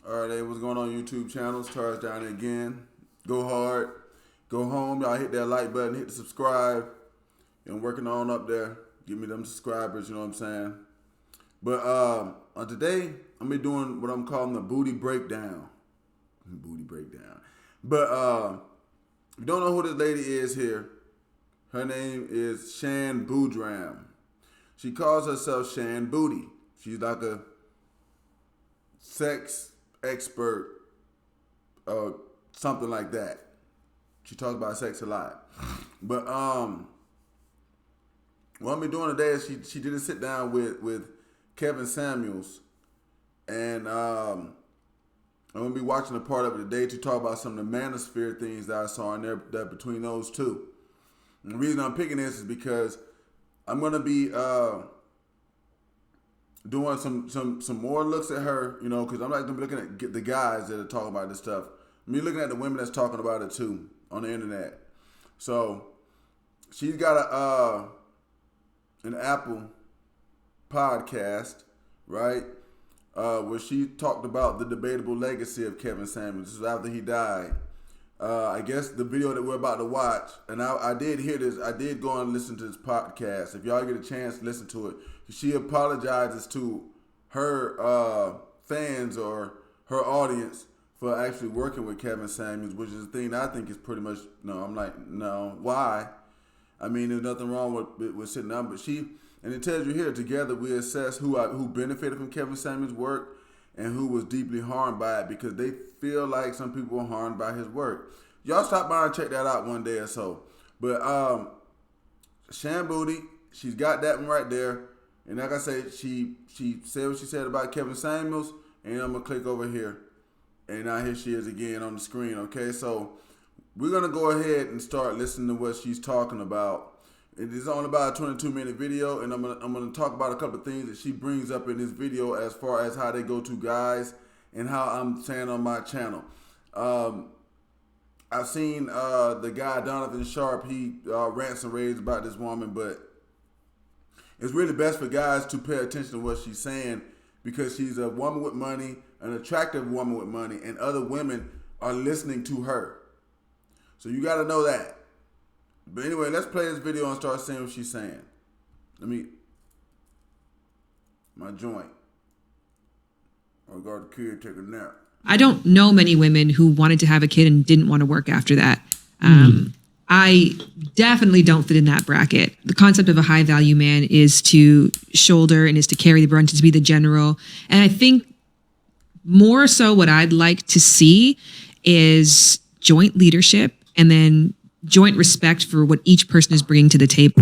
All right, hey, what's going on YouTube channels? Charles down again. Go hard, go home. Y'all hit that like button, hit the subscribe. I'm working on up there. Give me them subscribers, you know what I'm saying? But today, I'm be doing what I'm calling the Boody Breakdown. Booty Breakdown. But if you don't know who this lady is here, her name is Shan Boody. She calls herself Shan Boody. She's like a sex expert, something like that. She talks about sex a lot. But what I'm doing today is she did a sit down with Kevin Samuels, and I'm gonna be watching a part of it today to talk about some of the manosphere things that I saw in there that between those two. And the reason I'm picking this is because I'm gonna be doing some more looks at her, you know, because I'm not gonna be looking at the guys that are talking about this stuff. I'm be looking at the women that's talking about it too on the internet. So she's got an Apple podcast, right? Where she talked about the debatable legacy of Kevin Samuels. This is after he died. I guess the video that we're about to watch, and I did hear this. I did go and listen to this podcast. If y'all get a chance to listen to it, she apologizes to her fans or her audience for actually working with Kevin Samuels, which is a thing that I think is pretty much no. I'm like, no, why? I mean, there's nothing wrong with sitting down, but and it tells you here, together we assess who benefited from Kevin Samuels' work and who was deeply harmed by it, because they feel like some people were harmed by his work. Y'all stop by and check that out one day or so. But Shan Boody, she's got that one right there. And like I said, she said what she said about Kevin Samuels, and I'm gonna click over here. And now here she is again on the screen, okay? So we're gonna go ahead and start listening to what she's talking about. It is only about a 22-minute video, and I'm gonna talk about a couple of things that she brings up in this video as far as how they go to guys and how I'm saying on my channel. I've seen the guy Donovan Sharp, he rants and raves about this woman, but it's really best for guys to pay attention to what she's saying, because she's a woman with money, an attractive woman with money, and other women are listening to her. So you got to know that. But anyway, let's play this video and start seeing what she's saying. My joint. I'll go to the kid, take a nap. I don't know many women who wanted to have a kid and didn't want to work after that. I definitely don't fit in that bracket. The concept of a high value man is to shoulder and is to carry the brunt, is to be the general. And I think more so what I'd like to see is joint leadership and then joint respect for what each person is bringing to the table.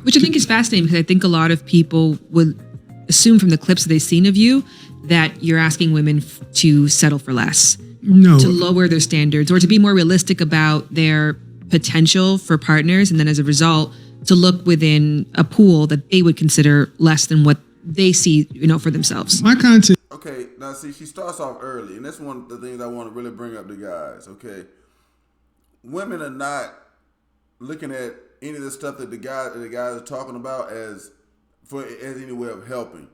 Which I think is fascinating, because I think a lot of people would assume from the clips that they've seen of you that you're asking women to settle for less, to lower their standards, or to be more realistic about their potential for partners, and then as a result, to look within a pool that they would consider less than what they see, for themselves. My content. Okay, now see, she starts off early, and that's one of the things I want to really bring up to guys, okay? Women are not looking at any of the stuff that the guys are talking about as any way of helping.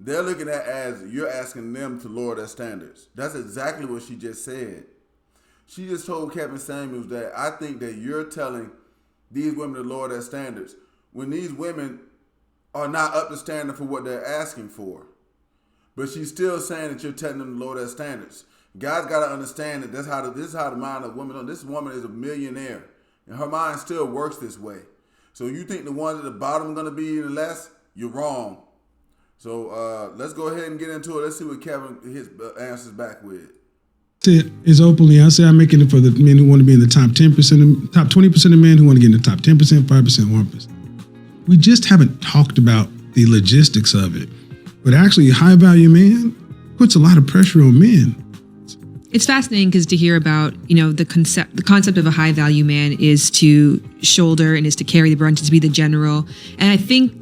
They're looking at as you're asking them to lower their standards. That's exactly what she just said. She just told Kevin Samuels that I think that you're telling these women to lower their standards when these women are not up to standard for what they're asking for. But she's still saying that you're telling them to lower their standards. Guys got to understand that this is how the mind of women. This woman is a millionaire, and her mind still works this way. So you think the ones at the bottom are going to be any less? You're wrong. So let's go ahead and get into it. Let's see what Kevin his answers back with. Is openly. I say I'm making it for the men who want to be in the top 10%, top 20% of men who want to get in the top 10%, 5%, 1%. We just haven't talked about the logistics of it. But actually, a high value man puts a lot of pressure on men. It's fascinating because to hear about, the concept of a high value man is to shoulder and is to carry the brunt, is to be the general. And I think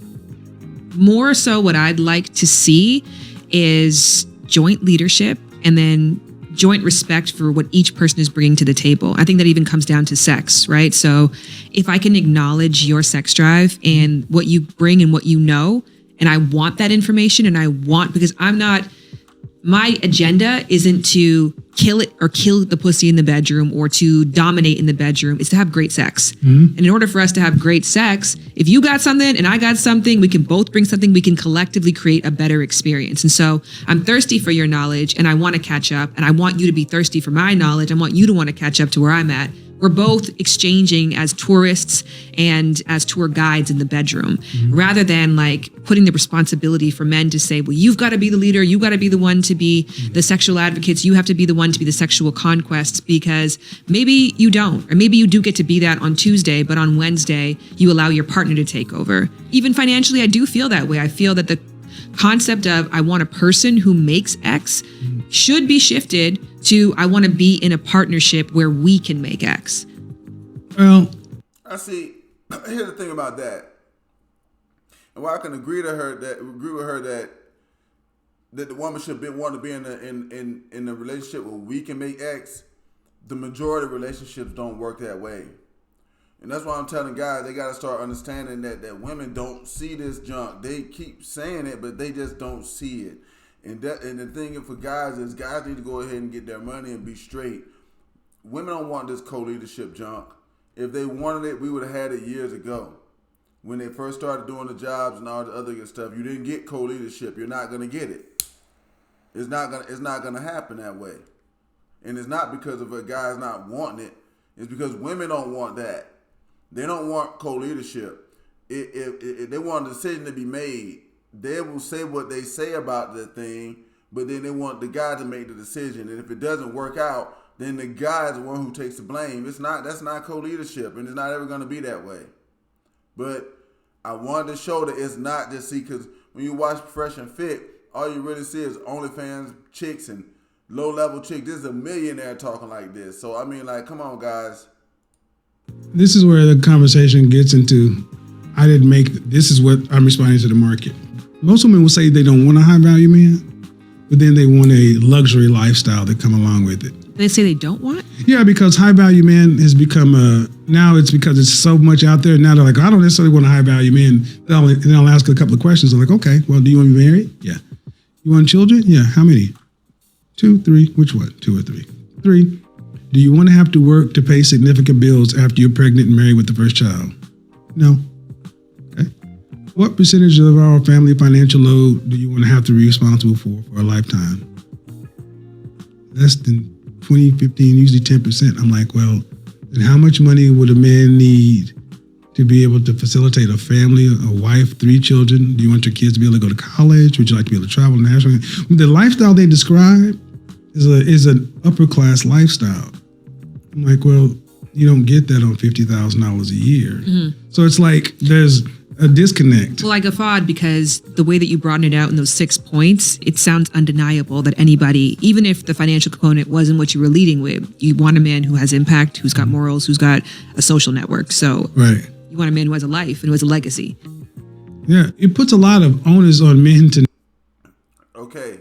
more so what I'd like to see is joint leadership and then joint respect for what each person is bringing to the table. I think that even comes down to sex, right? So if I can acknowledge your sex drive and what you bring and what you know, and I want that information, and because my agenda isn't to kill the pussy in the bedroom or to dominate in the bedroom. It's to have great sex. And in order for us to have great sex, if you got something and I got something, we can both bring something, we can collectively create a better experience. And so I'm thirsty for your knowledge and I want to catch up, and I want you to be thirsty for my knowledge. I want you to want to catch up to where I'm at. We're both exchanging as tourists and as tour guides in the bedroom, rather than like putting the responsibility for men to say, well, you've got to be the leader. You've got to be the one to be the sexual advocates. You have to be the one to be the sexual conquests, because maybe you don't, or maybe you do get to be that on Tuesday, but on Wednesday, you allow your partner to take over. Even financially, I do feel that way. I feel that the concept of I want a person who makes X should be shifted to I want to be in a partnership where we can make X. Well, I see. Here's the thing about that, and why I can agree with her that the woman should want to be in a relationship where we can make X. The majority of relationships don't work that way, and that's why I'm telling guys they got to start understanding that women don't see this junk. They keep saying it, but they just don't see it. And the thing for guys is guys need to go ahead and get their money and be straight. Women don't want this co-leadership junk. If they wanted it, we would have had it years ago. When they first started doing the jobs and all the other good stuff, you didn't get co-leadership. You're not gonna get it. It's not gonna happen that way. And it's not because of a guy's not wanting it. It's because women don't want that. They don't want co-leadership. If they want a decision to be made, they will say what they say about the thing, but then they want the guy to make the decision. And if it doesn't work out, then the guy is the one who takes the blame. That's not co-leadership, and it's not ever going to be that way. But I wanted to show that it's not just because when you watch Fresh and Fit, all you really see is OnlyFans chicks and low-level chicks. There's a millionaire talking like this. So, I mean, like, come on, guys. This is where the conversation gets into, this is what I'm responding to the market. Most women will say they don't want a high-value man, but then they want a luxury lifestyle that come along with it. They say they don't want it? Yeah, because high-value man has become now it's because it's so much out there. Now they're like, I don't necessarily want a high-value man. Then I'll ask a couple of questions. They're like, okay, well, do you want to be married? Yeah. You want children? Yeah. How many? 2, 3. Which one? 2 or 3? 3. Do you want to have to work to pay significant bills after you're pregnant and married with the first child? No. What percentage of our family financial load do you want to have to be responsible for a lifetime? Less than 20, 15, usually 10%. I'm like, well, then how much money would a man need to be able to facilitate a family, a wife, 3 children? Do you want your kids to be able to go to college? Would you like to be able to travel nationally? The lifestyle they describe is an upper class lifestyle. I'm like, well, you don't get that on $50,000 a year. So it's like there's a disconnect. Well, I guffawed because the way that you broaden it out in those 6 points, it sounds undeniable that anybody, even if the financial component wasn't what you were leading with, you want a man who has impact, who's got morals, who's got a social network. So right. You want a man who has a life and who has a legacy. Yeah, it puts a lot of onus on men to... Okay.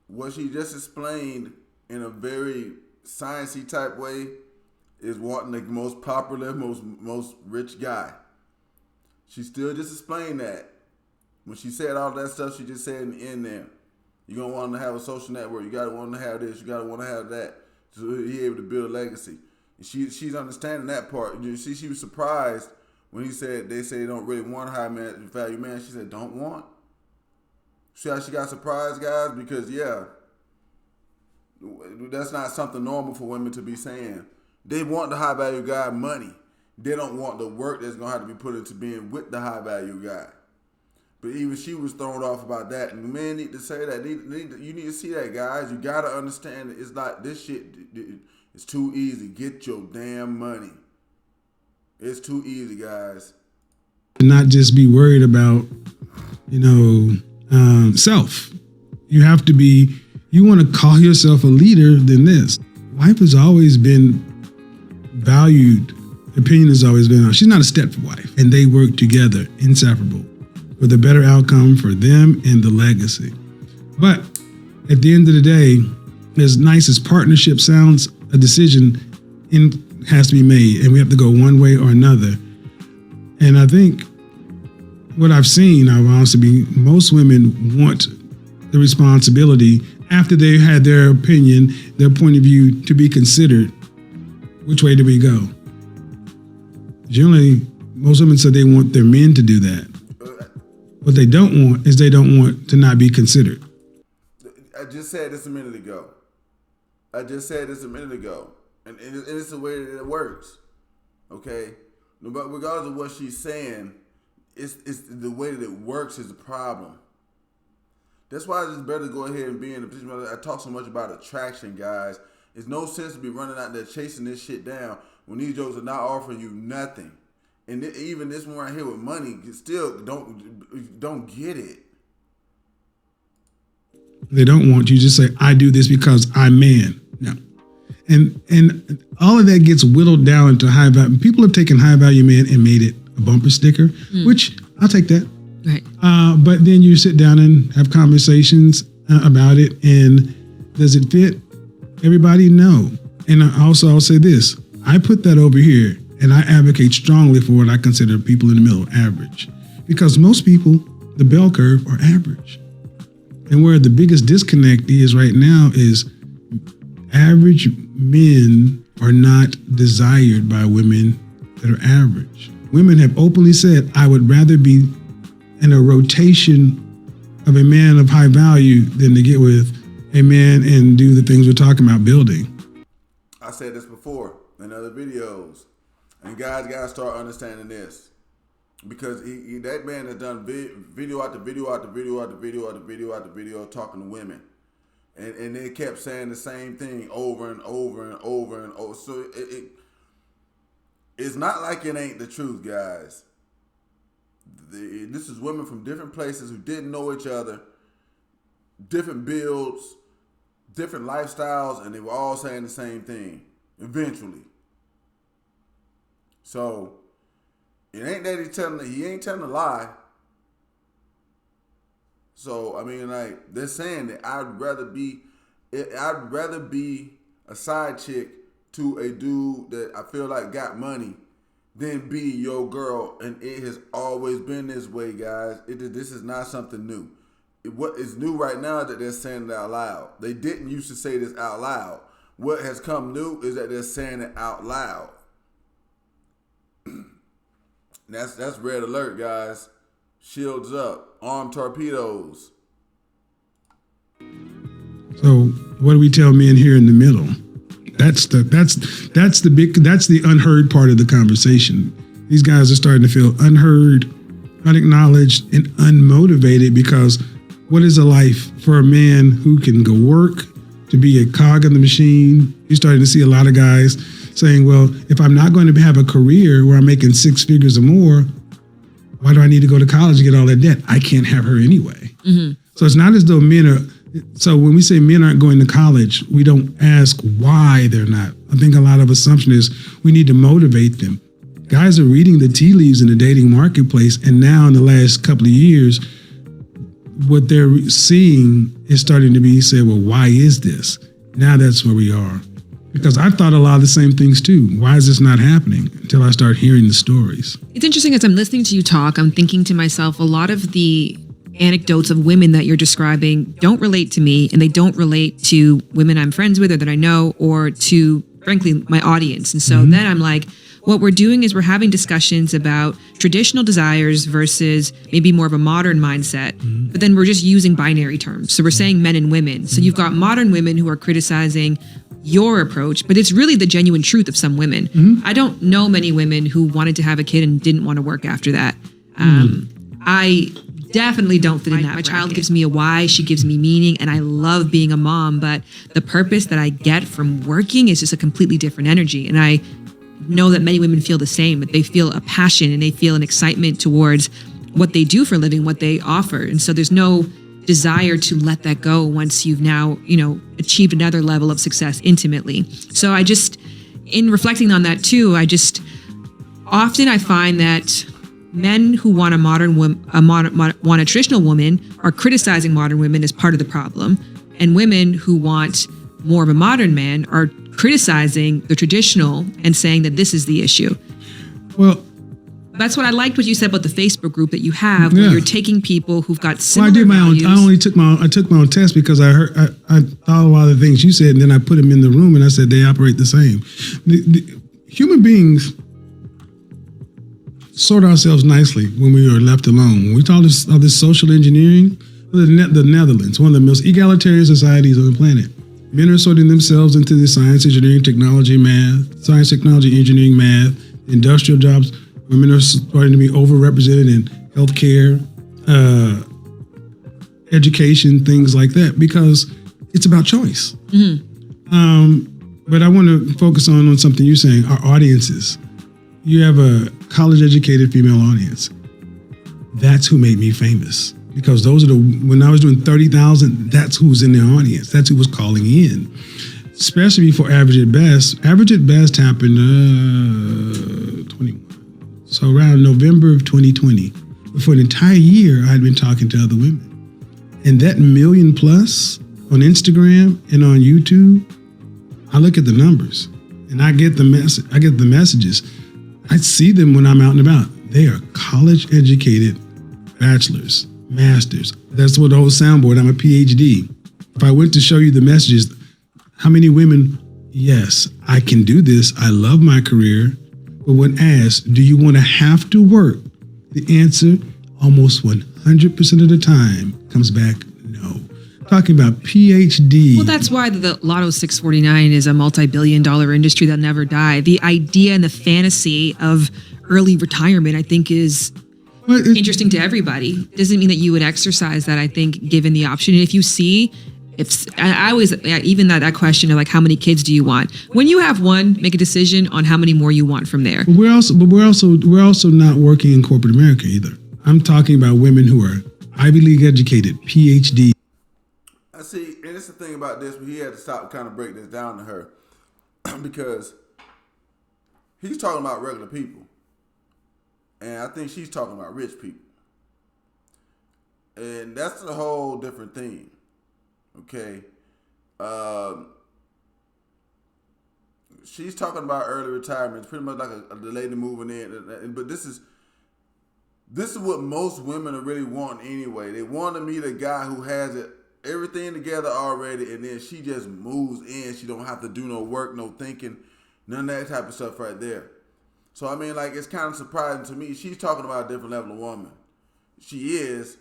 What she just explained in a very sciencey type way is wanting the most popular, most rich guy. She still just explained that. When she said all that stuff, she just said in the end there, you're going to want to have a social network. You got to want to have this. You got to want to have that. So he able to build a legacy. And she's understanding that part. You see, she was surprised when they say they don't really want a high value man. She said, don't want. See how she got surprised, guys? Because, yeah, that's not something normal for women to be saying. They want the high value guy money. They don't want the work that's going to have to be put into being with the high-value guy. But even she was thrown off about that. And the men need to say that. You need to see that, guys. You got to understand that it's not this shit. It's too easy. Get your damn money. It's too easy, guys. Not just be worried about, self. You have to be, you want to call yourself a leader than this. Wife has always been valued. Opinion has always been, she's not a stepwife, and they work together, inseparable, for the better outcome for them and the legacy. But at the end of the day, as nice as partnership sounds, a decision has to be made, and we have to go one way or another. And I think what I've seen, I've honestly been, most women want the responsibility after they had their opinion, their point of view to be considered. Which way do we go? Generally, most women say they want their men to do that. What they don't want is they don't want to not be considered. I just said this a minute ago. And it's the way that it works. Okay? But regardless of what she's saying, it's the way that it works is the problem. That's why it's better to go ahead and be in a position where I talk so much about attraction, guys. There's no sense to be running out there chasing this shit down when these jokes are not offering you nothing. And even this one right here with money, you still don't get it. They don't want you to just say, I do this because I'm man. No. And all of that gets whittled down into high value. People have taken high value man and made it a bumper sticker, which I'll take that. Right. But then you sit down and have conversations about it. And does it fit everybody? No. And I'll say this. I put that over here and I advocate strongly for what I consider people in the middle, average. Because most people, the bell curve, are average. And where the biggest disconnect is right now is average men are not desired by women that are average. Women have openly said, I would rather be in a rotation of a man of high value than to get with a man and do the things we're talking about building. I said this before in other videos, and guys gotta start understanding this. Because that man has done video after video after video after video after video after video talking to women. And they kept saying the same thing over and over and over and over. So it's not like it ain't the truth, guys. This is women from different places who didn't know each other, different builds, different lifestyles, and they were all saying the same thing eventually. So it ain't that he ain't telling a lie. So I mean, like, they're saying that I'd rather be a side chick to a dude that I feel like got money than be your girl, and it has always been this way, guys. This is not something new. What is new right now is that they're saying it out loud. They didn't used to say this out loud. What has come new is that they're saying it out loud. That's red alert, guys. Shields up, armed torpedoes. So what do we tell men here in the middle? That's the unheard part of the conversation. These guys are starting to feel unheard, unacknowledged, and unmotivated because what is a life for a man who can go work to be a cog in the machine? You're starting to see a lot of guys saying, well, if I'm not going to have a career where I'm making six figures or more, why do I need to go to college and get all that debt? I can't have her anyway. Mm-hmm. So it's not as though men are, so when we say men aren't going to college, we don't ask why they're not. I think a lot of assumption is we need to motivate them. Guys are reading the tea leaves in the dating marketplace, and now in the last couple of years, what they're seeing is starting to be said, well, why is this? Now that's where we are. Because I thought a lot of the same things too. Why is this not happening? Until I start hearing the stories. It's interesting, as I'm listening to you talk, I'm thinking to myself, a lot of the anecdotes of women that you're describing don't relate to me, and they don't relate to women I'm friends with or that I know, or to, frankly, my audience. And so then I'm like, what we're doing is we're having discussions about traditional desires versus maybe more of a modern mindset, but then we're just using binary terms. So we're saying men and women. So you've got modern women who are criticizing your approach, but it's really the genuine truth of some women. I don't know many women who wanted to have a kid and didn't want to work after that. I definitely don't fit in that. My child gives me a why, she gives me meaning, and I love being a mom, but the purpose that I get from working is just a completely different energy. And I know that many women feel the same, that they feel a passion and they feel an excitement towards what they do for a living, what they offer. And so there's no desire to let that go once you've now, achieved another level of success intimately. So I just, in reflecting on that too, I find that men who want want a traditional woman are criticizing modern women as part of the problem, and women who want more of a modern man are criticizing the traditional and saying that this is the issue. Well, that's what I liked what you said about the Facebook group that you have, where you're taking people who've got similar I did my values. own. I took my own test because I thought a lot of the things you said, and then I put them in the room, and I said they operate the same. The human beings sort ourselves nicely when we are left alone. When we talk this social engineering, the Netherlands, one of the most egalitarian societies on the planet. Men are sorting themselves into the science, engineering, technology, math, science, technology, engineering, math, industrial jobs. Women are starting to be overrepresented in healthcare, education, things like that, because it's about choice. But I want to focus on something you're saying, our audiences. You have a college-educated female audience. That's who made me famous. Because when I was doing 30,000, that's who was in their audience. That's who was calling in. Especially before Average at Best. Average at Best happened 21. So around November of 2020. For an entire year, I'd been talking to other women. And that million plus on Instagram and on YouTube, I look at the numbers and I get the messages. I see them when I'm out and about. They are college-educated bachelors, masters. That's what the whole soundboard. I'm a PhD. If I went to show you the messages, how many women? Yes, I can do this. I love my career. But when asked, do you want to have to work? The answer, almost 100% of the time, comes back no. Talking about PhD. Well, that's why the Lotto 649 is a multi-billion-dollar industry that'll never die. The idea and the fantasy of early retirement, I think, is interesting to everybody. Doesn't mean that you would exercise that, I think, given the option. And if you see, I always, even that question of like, how many kids do you want? When you have one, make a decision on how many more you want from there. But we're also not working in corporate America either. I'm talking about women who are Ivy League educated, PhD. I see, and it's the thing about this, but he had to stop and kind of break this down to her because he's talking about regular people. And I think she's talking about rich people. And that's a whole different thing. Okay. She's talking about early retirement. It's pretty much like a lady moving in. But this is what most women are really wanting anyway. They want to meet a guy who has everything together already, and then she just moves in. She don't have to do no work, no thinking, none of that type of stuff right there. So, I mean, like, it's kind of surprising to me. She's talking about a different level of woman. She is.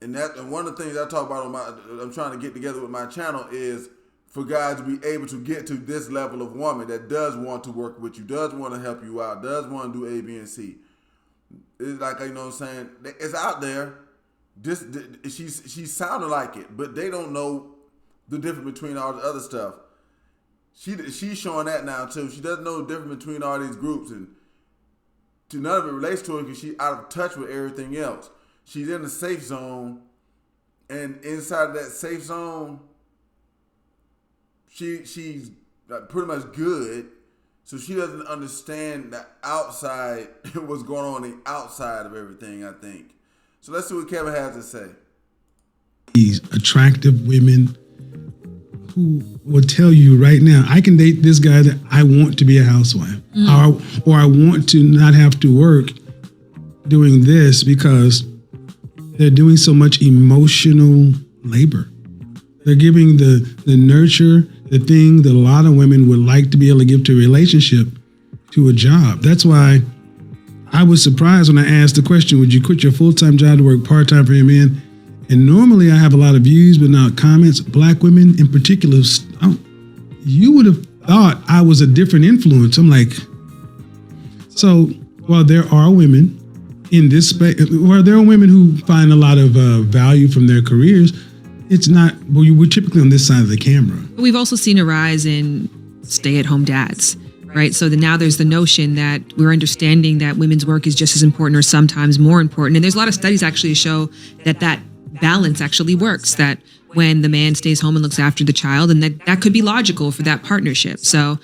And one of the things I talk about I'm trying to get together with my channel is for guys to be able to get to this level of woman that does want to work with you, does want to help you out, does want to do A, B, and C. It's like, you know what I'm saying? It's out there. She's sounding like it, but they don't know the difference between all the other stuff. She's showing that now too. She doesn't know the difference between all these groups, and none of it relates to her because she's out of touch with everything else. She's in the safe zone, and inside of that safe zone, she's pretty much good. So she doesn't understand the outside, what's going on the outside of everything, I think. So let's see what Kevin has to say. These attractive women who will tell you right now, I can date this guy that I want to be a housewife, or I want to not have to work doing this because they're doing so much emotional labor. They're giving the nurture, the thing that a lot of women would like to be able to give to a relationship, to a job. That's why I was surprised when I asked the question, would you quit your full-time job to work part-time for your man? And normally I have a lot of views, but not comments. Black women in particular, you would have thought I was a different influence. I'm like, so while there are women in this space, where there are women who find a lot of value from their careers, it's not, we're typically on this side of the camera. We've also seen a rise in stay-at-home dads, right? So now there's the notion that we're understanding that women's work is just as important or sometimes more important. And there's a lot of studies actually show that balance actually works, that when the man stays home and looks after the child, and that could be logical for that partnership. So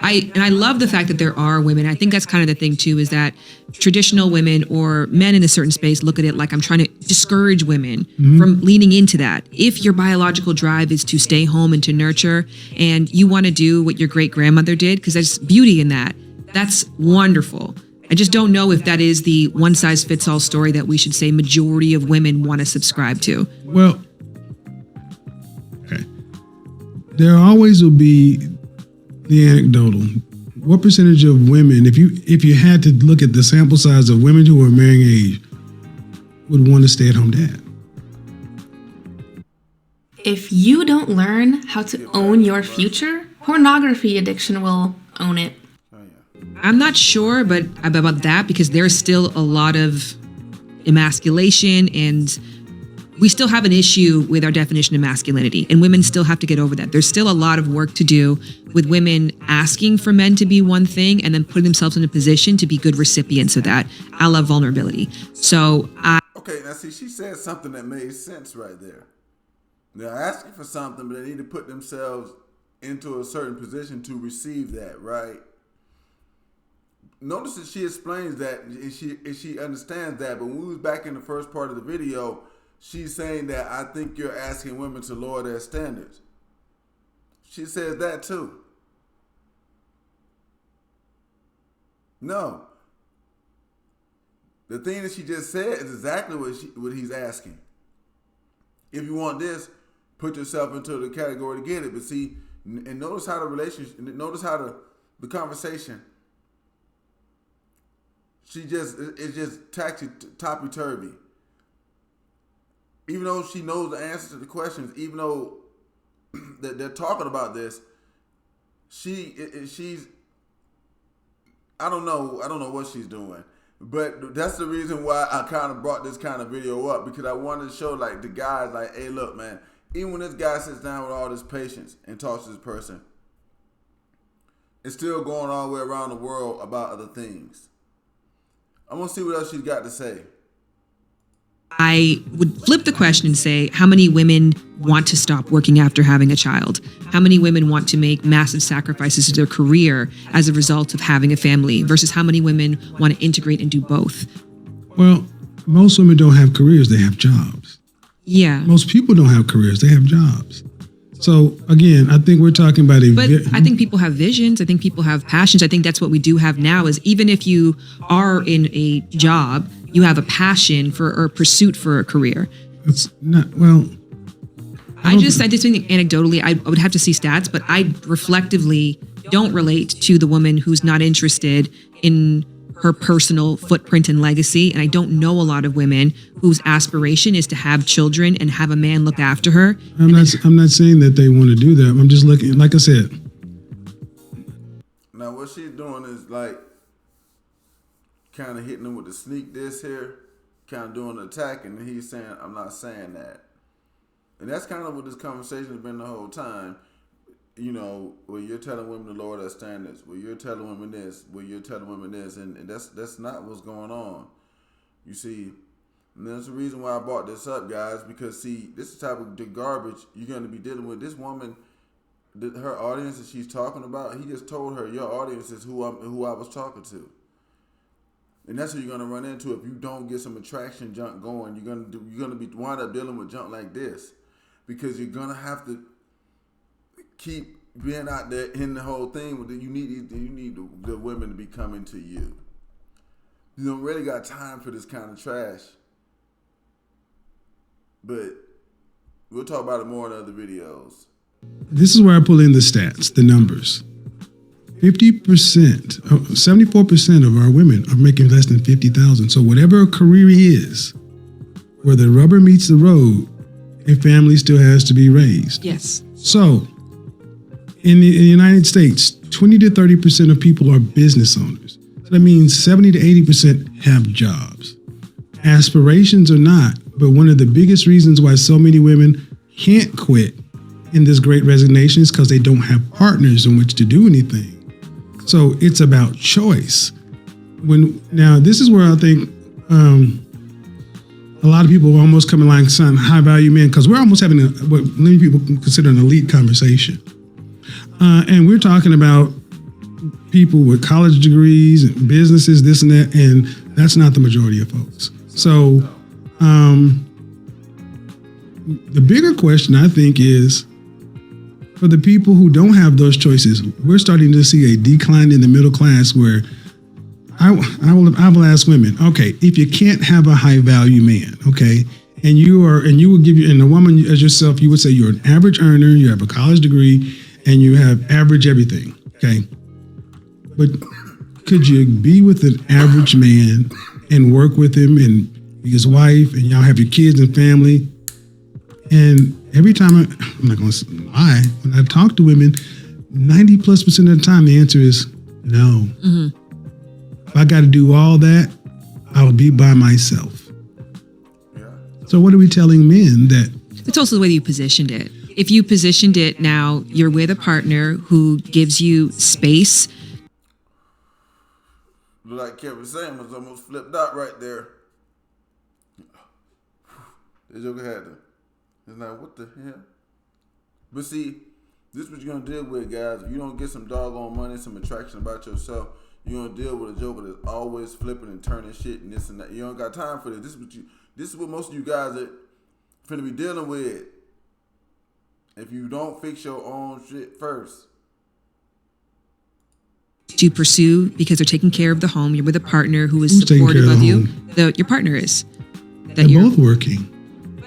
I love the fact that there are women. I think that's kind of the thing too, is that traditional women or men in a certain space look at it like I'm trying to discourage women from leaning into that. If your biological drive is to stay home and to nurture, and you want to do what your great grandmother did, because there's beauty in that, that's wonderful. I just don't know if that is the one size fits all story that we should say majority of women want to subscribe to. Well, okay. There always will be the anecdotal. What percentage of women, if you had to look at the sample size of women who are marrying age, would want to stay at home dad? If you don't learn how to own your future, pornography addiction will own it. I'm not sure about that, because there's still a lot of emasculation, and we still have an issue with our definition of masculinity, and women still have to get over that. There's still a lot of work to do with women asking for men to be one thing and then putting themselves in a position to be good recipients of that. I love vulnerability. Okay, now see, she said something that made sense right there. They're asking for something, but they need to put themselves into a certain position to receive that, right? Notice that she explains that, and she understands that, but when we was back in the first part of the video, she's saying that I think you're asking women to lower their standards. She says that too. No. The thing that she just said is exactly what he's asking. If you want this, put yourself into the category to get it. But see, and notice how the conversation, it's just topsy-turvy. Even though she knows the answers to the questions, even though that they're talking about this, she's I don't know what she's doing. But that's the reason why I kind of brought this kind of video up, because I wanted to show like the guys like, hey, look, man, even when this guy sits down with all this patience and talks to this person, it's still going all the way around the world about other things. I want to see what else she's got to say. I would flip the question and say, how many women want to stop working after having a child? How many women want to make massive sacrifices to their career as a result of having a family, versus how many women want to integrate and do both? Well, most women don't have careers, they have jobs. Yeah. Most people don't have careers, they have jobs. So again, I think we're talking about I think people have visions. I think people have passions. I think that's what we do have now, is even if you are in a job, you have a passion for or pursuit for a career. It's not, well, I just think anecdotally, I would have to see stats, but I reflectively don't relate to the woman who's not interested in her personal footprint and legacy. And I don't know a lot of women whose aspiration is to have children and have a man look after her. I'm not saying that they want to do that. I'm just looking, like I said. Now what she's doing is like kind of hitting him with the sneak diss here, kind of doing an attack, and he's saying, I'm not saying that. And that's kind of what this conversation has been the whole time. You know, where you're telling women to lower their standards, where you're telling women this, where you're telling women this, and that's not what's going on. You see, and that's the reason why I brought this up, guys, because see, this is the type of garbage you're going to be dealing with. This woman, her audience that she's talking about, he just told her, your audience is who I was talking to. And that's what you're gonna run into if you don't get some attraction junk going. You're gonna be wind up dealing with junk like this, because you're gonna have to keep being out there in the whole thing. You need the women to be coming to you. You don't really got time for this kind of trash. But we'll talk about it more in other videos. This is where I pull in the stats, the numbers. 50%, 74% of our women are making less than $50,000. So whatever a career is, where the rubber meets the road, a family still has to be raised. Yes. So in the United States, 20 to 30% of people are business owners. So that means 70 to 80% have jobs. Aspirations or not, but one of the biggest reasons why so many women can't quit in this great resignation is because they don't have partners in which to do anything. So it's about choice. Now this is where I think a lot of people are almost coming like some high value men, because we're almost having what many people consider an elite conversation. And we're talking about people with college degrees and businesses, this and that, and that's not the majority of folks. So the bigger question, I think, is for the people who don't have those choices, we're starting to see a decline in the middle class where I will ask women, okay, if you can't have a high value man, okay, and you would give you, and a woman as yourself, you would say you're an average earner, you have a college degree, and you have average everything, okay? But could you be with an average man and work with him and be his wife, and y'all have your kids and family? And every time I'm not going to lie, when I talk to women, 90+% of the time, the answer is no. Mm-hmm. If I got to do all that, I'll be by myself. Yeah. So what are we telling men that? It's also the way you positioned it. If you positioned it now, you're with a partner who gives you space. Like Kevin Sam was almost flipped out right there. The Joker had to. It's like, what the hell? But see, this is what you're going to deal with, guys. If you don't get some doggone money, some attraction about yourself, you're going to deal with a Joker that's always flipping and turning shit and this and that. You don't got time for this. This is what most of you guys are finna be dealing with. If you don't fix your own shit first. To pursue because they're taking care of the home. You're with a partner who is supportive of you. Your partner is. They're both working.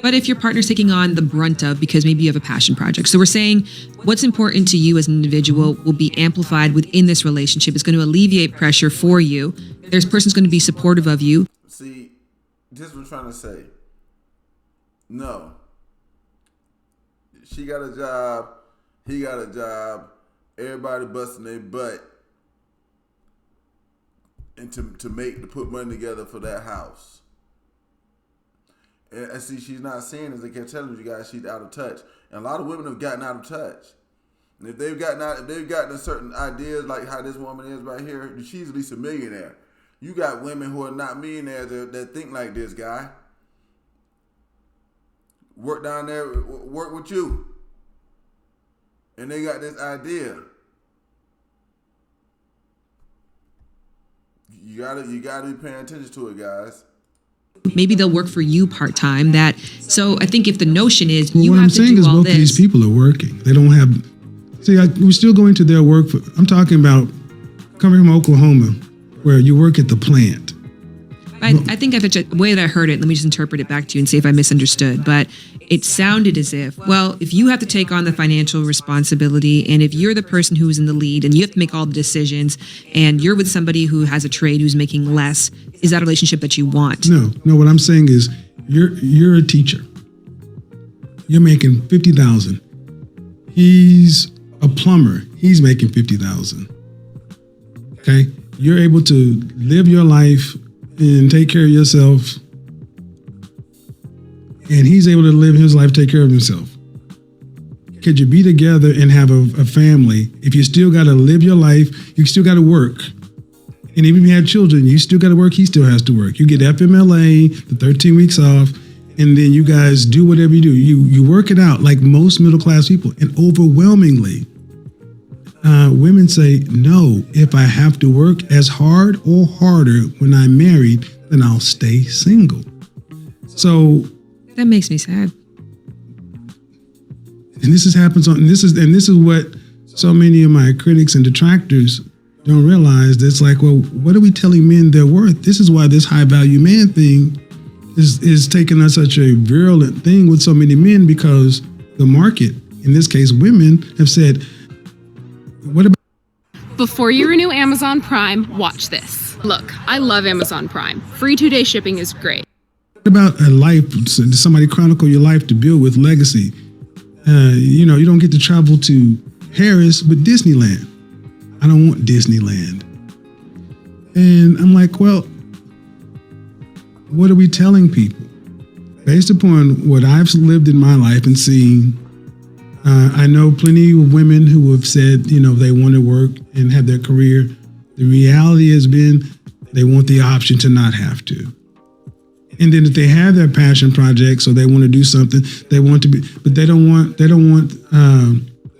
But if your partner's taking on the brunt of, because maybe you have a passion project. So we're saying what's important to you as an individual will be amplified within this relationship. It's going to alleviate pressure for you. This person's going to be supportive of you. See, this is what I'm trying to say. No. She got a job. He got a job. Everybody busting their butt. And to put money together for that house. And see, she's not seeing, as I kept telling you guys, she's out of touch. And a lot of women have gotten out of touch. And if they've gotten certain ideas like how this woman is right here, she's at least a millionaire. You got women who are not millionaires that think like this guy. Work down there, work with you. And they got this idea. You gotta be paying attention to it, guys. Maybe they'll work for you part-time. So I think if the notion is you have to do all this. What I'm saying is both of these people are working. They don't have, we're still going to their work. I'm talking about coming from Oklahoma where you work at the plant. I think the way that I heard it, let me just interpret it back to you and see if I misunderstood. But it sounded as if, well, if you have to take on the financial responsibility and if you're the person who is in the lead and you have to make all the decisions and you're with somebody who has a trade who's making less, is that a relationship that you want? No, what I'm saying is you're a teacher. You're making $50,000. He's a plumber. He's making $50,000. Okay? You're able to live your life and take care of yourself, and he's able to live his life, take care of himself. Could you be together and have a family if you still got to live your life, you still got to work? And even if you had children, you still got to work, he still has to work. You get FMLA, the 13 weeks off, and then you guys do whatever you do. You work it out like most middle class people, and overwhelmingly, women say, no, if I have to work as hard or harder when I'm married, then I'll stay single. So that makes me sad. And this is what so many of my critics and detractors don't realize. It's like, well, what are we telling men they're worth? This is why this high value man thing is taking us such a virulent thing with so many men, because the market, in this case, women, have said, what about... Before you renew Amazon Prime, watch this. Look, I love Amazon Prime. Free 2-day shipping is great. What about a life? Does somebody chronicle your life to build with legacy? You don't get to travel to Paris, but Disneyland. I don't want Disneyland. And I'm like, well, what are we telling people? Based upon what I've lived in my life and seen, I know plenty of women who have said, they want to work and have their career. The reality has been they want the option to not have to. And then if they have their passion projects or they want to do something, they want to be, but they don't want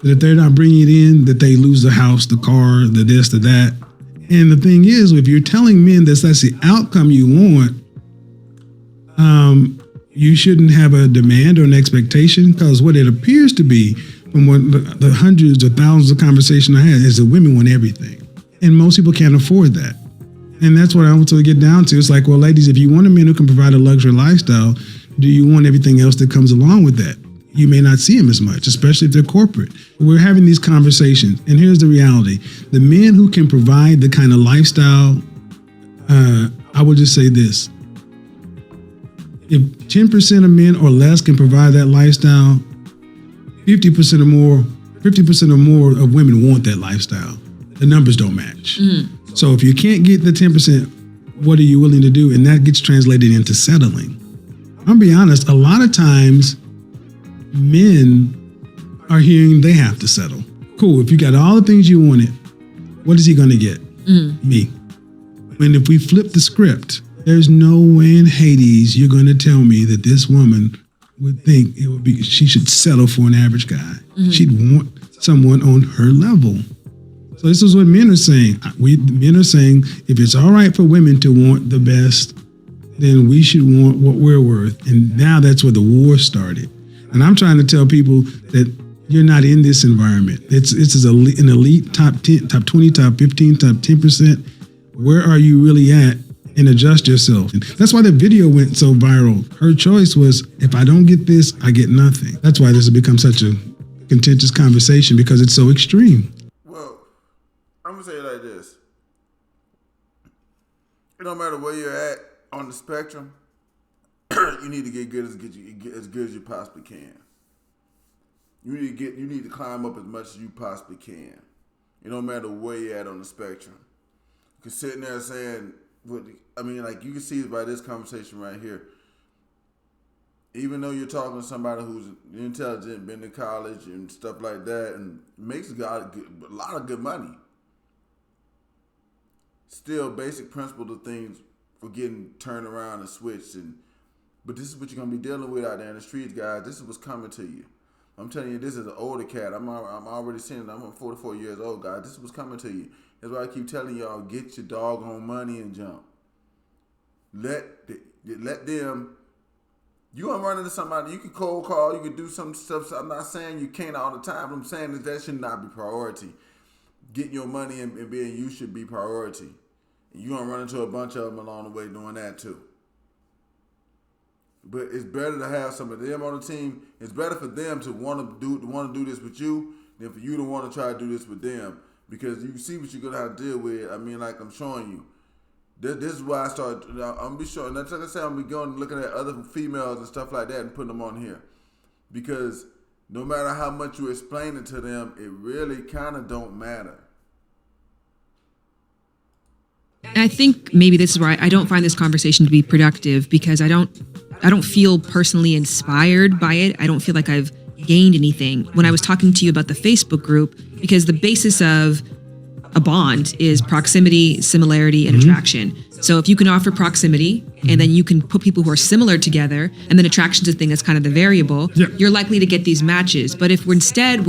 That if they're not bringing it in, that they lose the house, the car, the this, the that. And the thing is, if you're telling men that's the outcome you want, you shouldn't have a demand or an expectation, because what it appears to be from what the hundreds or thousands of conversations I had is that women want everything. And most people can't afford that. And that's what I want to get down to. It's like, well, ladies, if you want a man who can provide a luxury lifestyle, do you want everything else that comes along with that? You may not see them as much, especially if they're corporate. We're having these conversations, and here's the reality. The men who can provide the kind of lifestyle, I would just say this. If 10% of men or less can provide that lifestyle, 50% or more of women want that lifestyle. The numbers don't match. So if you can't get the 10%, what are you willing to do? And that gets translated into settling. I'll be honest, a lot of times men are hearing they have to settle. Cool, if you got all the things you wanted, what is he going to get? Me. And if we flip the script, there's no way in Hades you're going to tell me that this woman would think she should settle for an average guy. She'd want someone on her level. So this is what men are saying. Men are saying, if it's all right for women to want the best, then we should want what we're worth. And now that's where the war started. And I'm trying to tell people that you're not in this environment. It's an elite top 10, top 20, top 15, top 10%. Where are you really at? And adjust yourself. And that's why the video went so viral. Her choice was, if I don't get this, I get nothing. That's why this has become such a contentious conversation, because it's so extreme. Well, I'm going to say it like this. It don't matter where you're at on the spectrum, you need to get as good as you possibly can. You need to climb up as much as you possibly can. It don't matter where you're at on the spectrum. Because sitting there saying, like you can see by this conversation right here, even though you're talking to somebody who's intelligent, been to college and stuff like that, and makes a lot of good money, still basic principle of things for getting turned around and switched. But this is what you're going to be dealing with out there in the streets, guys. This is what's coming to you. I'm telling you, this is an older cat. I'm already seeing it. I'm 44 years old, guys. This is what's coming to you. That's why I keep telling y'all, get your doggone money and jump. Let them. You gonna run into somebody. You can cold call. You can do some stuff. So I'm not saying you can't all the time. What I'm saying is that should not be priority. Getting your money and being you should be priority. And you gonna run into a bunch of them along the way doing that too. But it's better to have some of them on the team. It's better for them to want to do this with you than for you to want to try to do this with them. Because you see what you're gonna have to deal with. I mean, like I'm showing you. This is why I started. I'm gonna be showing. Like I said, I'm gonna be going looking at other females and stuff like that and putting them on here. Because no matter how much you explain it to them, it really kind of don't matter. And I think maybe this is why I don't find this conversation to be productive, because I don't feel personally inspired by it. I don't feel like I've gained anything when I was talking to you about the Facebook group, because the basis of a bond is proximity, similarity, and attraction. So if you can offer proximity and then you can put people who are similar together, and then attraction's a thing that's kind of the variable, you're likely to get these matches. But if we're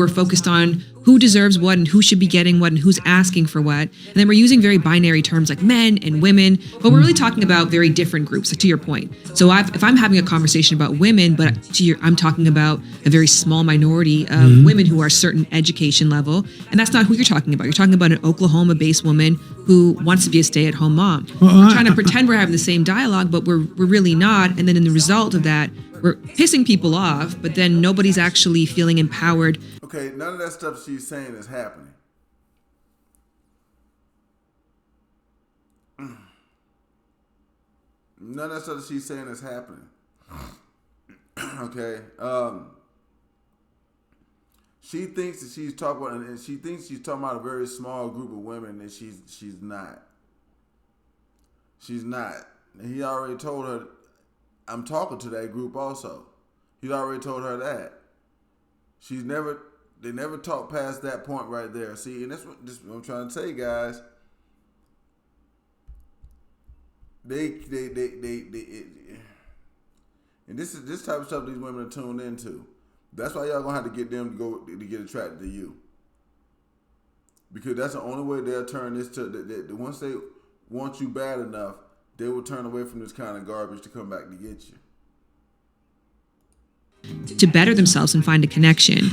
focused on who deserves what and who should be getting what and who's asking for what, and then we're using very binary terms like men and women, but we're really talking about very different groups, to your point. So if I'm having a conversation about women, but I'm talking about a very small minority of women who are a certain education level, and that's not who you're talking about. You're talking about an Oklahoma-based woman who wants to be a stay-at-home mom. We're trying to pretend we're having the same dialogue, but we're really not. And then in the result of that, we're pissing people off, but then nobody's actually feeling empowered. Okay, none of that stuff she's saying is happening. None of that stuff she's saying is happening. Okay. She thinks that she's talking about, and she thinks she's talking about a very small group of women, and she's not. She's not. And he already told her, I'm talking to that group also. He's already told her that. They never talked past that point right there. See, and that's what I'm trying to say, guys. And this type of stuff these women are tuned into. That's why y'all gonna have to get them to get attracted to you. Because that's the only way they'll turn this to. Once they want you bad enough, they will turn away from this kind of garbage to come back to get you. To better themselves and find a connection.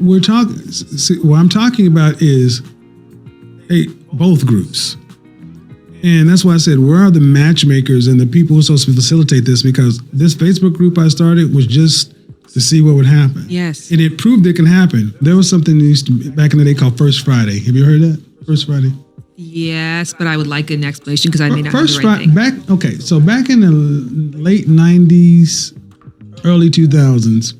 We're talking. What I'm talking about is, both groups, and that's why I said, where are the matchmakers and the people who are supposed to facilitate this? Because this Facebook group I started was just to see what would happen. Yes, and it proved it can happen. There was something that used to be, back in the day, called First Friday. Have you heard that? First Friday. Yes, but I would like an explanation because I may not First know the right thing. Back in the late 90s, early 2000s,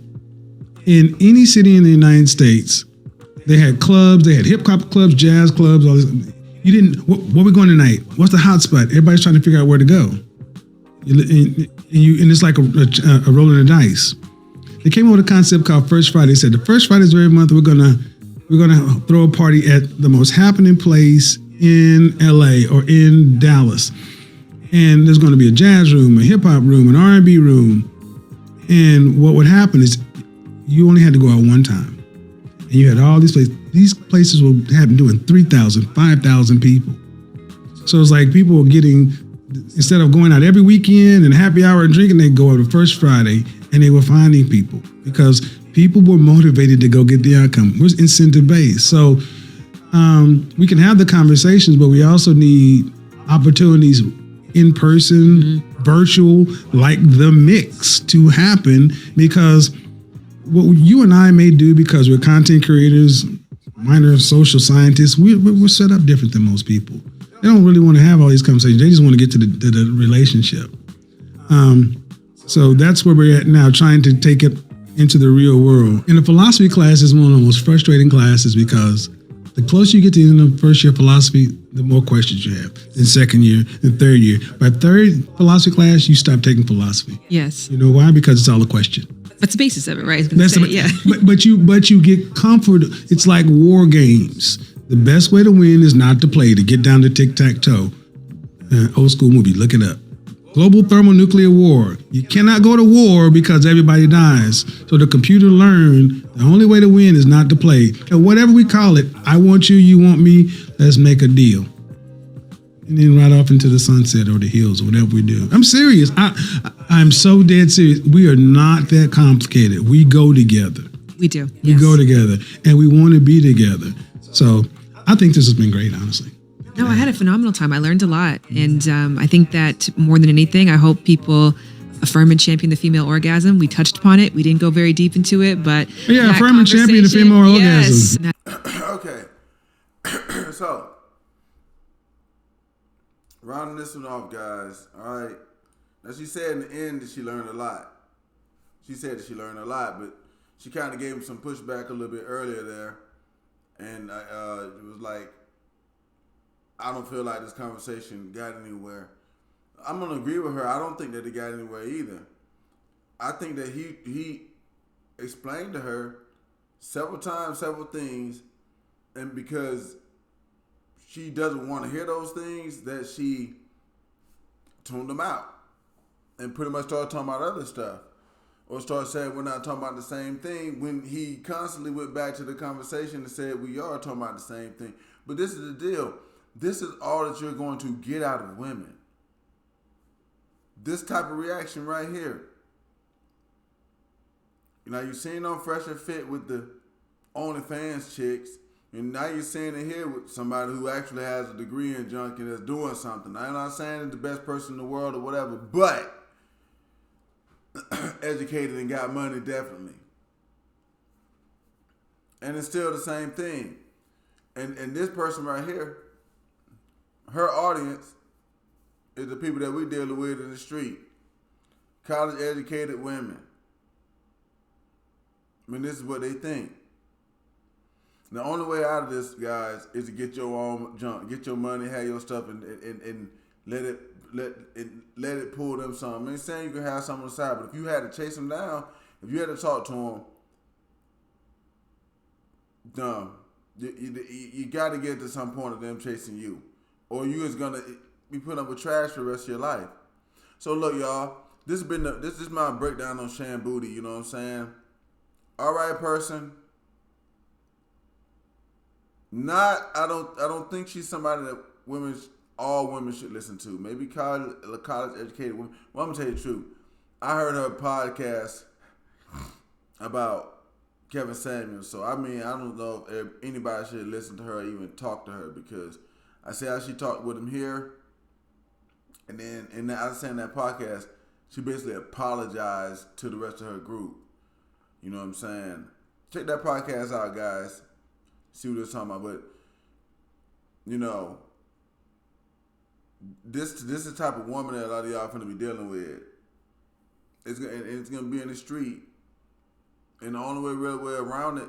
in any city in the United States, they had clubs, they had hip hop clubs, jazz clubs, all this. You didn't, where we going tonight? What's the hot spot? Everybody's trying to figure out where to go. And it's like a rolling the dice. They came up with a concept called First Friday. They said the first Fridays of every month, we're gonna throw a party at the most happening place in LA or in Dallas. And there's gonna be a jazz room, a hip hop room, an R&B room. And what would happen is you only had to go out one time. And you had all these places. These places were doing 3,000, 5,000 people. So it's like people were getting, instead of going out every weekend and happy hour and drinking, they'd go out the first Friday and they were finding people because people were motivated to go get the outcome. It was incentive based. So we can have the conversations, but we also need opportunities in person, virtual, like the mix to happen, because what you and I may do because we're content creators, minor social scientists, we're set up different than most people. They don't really want to have all these conversations. They just want to get to the relationship. So that's where we're at now, trying to take it into the real world. And the philosophy class is one of the most frustrating classes because the closer you get to the end of first year philosophy, the more questions you have. In second year, in third year. By third philosophy class, you stop taking philosophy. Yes. You know why? Because it's all a question. That's the basis of it, right? Yeah. But you get comfort. It's like war games. The best way to win is not to play, to get down to tic-tac-toe. Old school movie, look it up. Global thermonuclear war. You cannot go to war because everybody dies. So the computer learned the only way to win is not to play. And whatever we call it, I want you, you want me, let's make a deal. And then right off into the sunset or the hills or whatever we do. I'm serious. I'm so dead serious. We are not that complicated. We go together. We do. We go together and we want to be together. So I think this has been great, honestly. No, I had a phenomenal time. I learned a lot. And I think that more than anything, I hope people affirm and champion the female orgasm. We touched upon it. We didn't go very deep into it, but yeah, affirm and champion the female orgasm. Okay. So, rounding this one off, guys. All right. Now, she said in the end that she learned a lot. She said that she learned a lot, but she kind of gave him some pushback a little bit earlier there. And it was like, I don't feel like this conversation got anywhere. I'm going to agree with her. I don't think that it got anywhere either. I think that he explained to her several times, several things, and because she doesn't want to hear those things, that she tuned them out and pretty much started talking about other stuff. Or started saying we're not talking about the same thing when he constantly went back to the conversation and said we are talking about the same thing. But this is the deal. This is all that you're going to get out of women. This type of reaction right here. Now you're seeing on Fresh and Fit with the OnlyFans chicks, and now you're seeing it here with somebody who actually has a degree in junk and is doing something. I'm not saying it's the best person in the world or whatever, but educated and got money, definitely. And it's still the same thing. And this person right here, her audience is the people that we dealing with in the street. College educated women. I mean, this is what they think. The only way out of this, guys, is to get your own junk, get your money, have your stuff, and let it pull them something. I ain't saying you can have something on the side, but if you had to chase them down, if you had to talk to them, dumb. You got to get to some point of them chasing you, or you is gonna be putting up with trash for the rest of your life. So look, y'all, this is my breakdown on Shan Boody. You know what I'm saying? all right person. I don't think she's somebody that all women should listen to. Maybe college educated women. Well, I'm gonna tell you the truth. I heard her podcast about Kevin Samuels. So I mean, I don't know if anybody should listen to her or even talk to her, because I see how she talked with him here, and then I was saying that podcast, she basically apologized to the rest of her group. You know what I'm saying? Check that podcast out, guys. See what they're talking about. But you know, this is the type of woman that a lot of y'all finna be dealing with. It's gonna be in the street, and the only way around it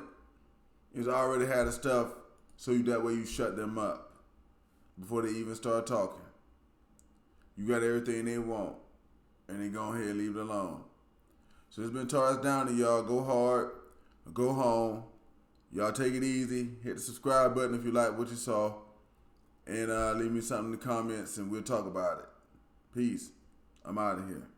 is already had the stuff, so that way you shut them up before they even start talking. You got everything they want, and they go ahead and leave it alone. So it's been Taurus down to y'all. Go hard, go home. Y'all take it easy. Hit the subscribe button if you like what you saw, and leave me something in the comments, and we'll talk about it. Peace. I'm out of here.